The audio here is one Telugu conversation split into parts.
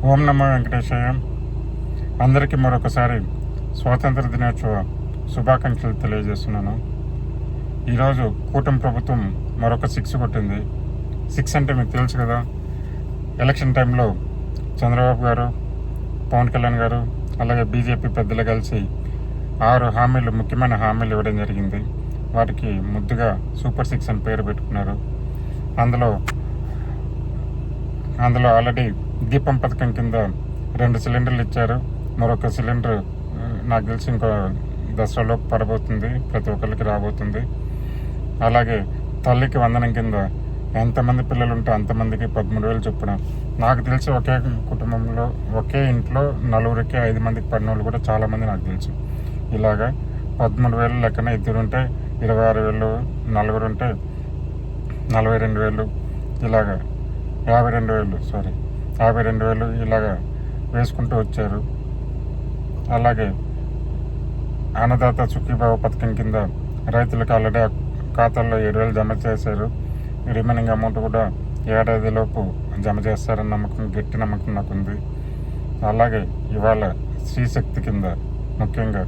ఓం నమో వెంకటేశయ్య. అందరికీ మరొకసారి స్వాతంత్ర దినోత్సవ శుభాకాంక్షలు తెలియజేస్తున్నాను. ఈరోజు కూటమి ప్రభుత్వం మరొక 6 కొట్టింది. 6 అంటే మీకు తెలుసు కదా, ఎలక్షన్ టైంలో చంద్రబాబు గారు, పవన్ కళ్యాణ్ గారు, అలాగే బీజేపీ పెద్దలు కలిసి 6 హామీలు, ముఖ్యమైన హామీలు ఇవ్వడం జరిగింది. వాటికి ముద్దుగా సూపర్ 6 అని పేరు పెట్టుకున్నారు. అందులో ఆల్రెడీ దీపం పథకం కింద 2 సిలిండర్లు ఇచ్చారు. మరొక సిలిండర్ నాకు తెలిసి ఇంకో దసరాలోపు పడబోతుంది, ప్రతి ఒక్కరికి రాబోతుంది. అలాగే తల్లికి వందనం కింద ఎంతమంది పిల్లలు ఉంటే అంతమందికి 13,000 చొప్పున. నాకు తెలిసి ఒకే కుటుంబంలో, ఒకే ఇంట్లో 4కి 5 మందికి పడిన వాళ్ళు కూడా చాలామంది నాకు తెలుసు. ఇలాగా 13,000 లెక్కన, 2 ఉంటే 26,000, 4 ఉంటే 42,000, ఇలాగా 52,000 ఇలాగా వేసుకుంటూ వచ్చారు. అలాగే అన్నదాత సుఖీభావ పథకం కింద రైతులకు ఆల్రెడీ ఖాతాల్లో 7,000 జమ చేశారు. రిమైనింగ్ అమౌంట్ కూడా ఏడాదిలోపు జమ చేస్తారని గట్టి నమ్మకం నాకుంది. అలాగే ఇవాళ శ్రీశక్తి కింద, ముఖ్యంగా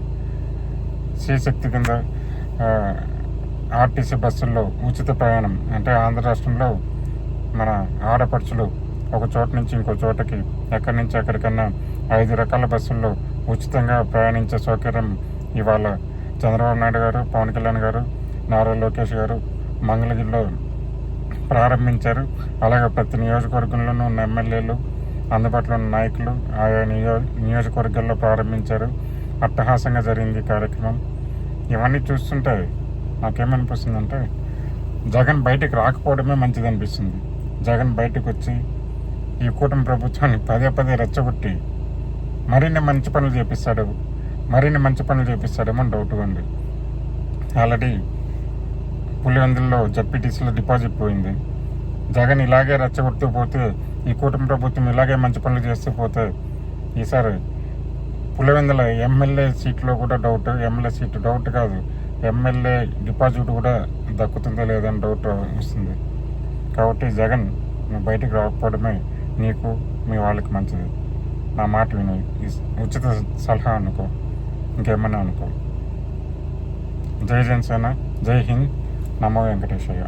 శ్రీశక్తి కింద ఆర్టీసీ బస్సుల్లో ఉచిత ప్రయాణం, అంటే ఆంధ్ర రాష్ట్రంలో మన ఆడపడుచులు ఒక చోట నుంచి ఇంకో చోటకి, ఎక్కడి నుంచి ఎక్కడికన్నా 5 రకాల బస్సుల్లో ఉచితంగా ప్రయాణించే సౌకర్యం ఇవాళ చంద్రబాబు నాయుడు గారు, పవన్ కళ్యాణ్ గారు, నారా లోకేష్ గారు మంగళగిరిలో ప్రారంభించారు. అలాగే ప్రతి నియోజకవర్గంలోనూ ఉన్న ఎమ్మెల్యేలు, అందుబాటులో ఉన్న నాయకులు ఆయా నియోజకవర్గాల్లో ప్రారంభించారు. అట్టహాసంగా జరిగింది ఈ కార్యక్రమం. ఇవన్నీ చూస్తుంటే నాకేమనిపిస్తుందంటే, జగన్ బయటికి రాకపోవడమే మంచిది అనిపిస్తుంది. జగన్ బయటకు వచ్చి ఈ కూటమి ప్రభుత్వాన్ని పదే రెచ్చగొట్టి మరిన్ని మంచి పనులు చేపిస్తాడేమో డౌట్గా ఉంది. ఆల్రెడీ పులివెందుల్లో జెడ్పీటీసీలో డిపాజిట్ పోయింది. జగన్ ఇలాగే రెచ్చగొడుతూ పోతే, ఈ కూటమి ప్రభుత్వం ఇలాగే మంచి పనులు చేస్తూ పోతే, ఈసారి పులివెందుల ఎమ్మెల్యే సీట్లో కూడా డౌట్. ఎమ్మెల్యే సీటు డౌట్ కాదు, ఎమ్మెల్యే డిపాజిట్ కూడా దక్కుతుందో లేదని డౌట్ వస్తుంది. కాబట్టి జగన్ నువ్వు బయటికి రాకపోవడమే నీకు, మీ వాళ్ళకి మంచిది. నా మాట విను, ఉచిత సలహా అనుకో, ఇంకేమన్నా అనుకో. జై జనసేన, జై హింద్, నమో వెంకటేశయ్య.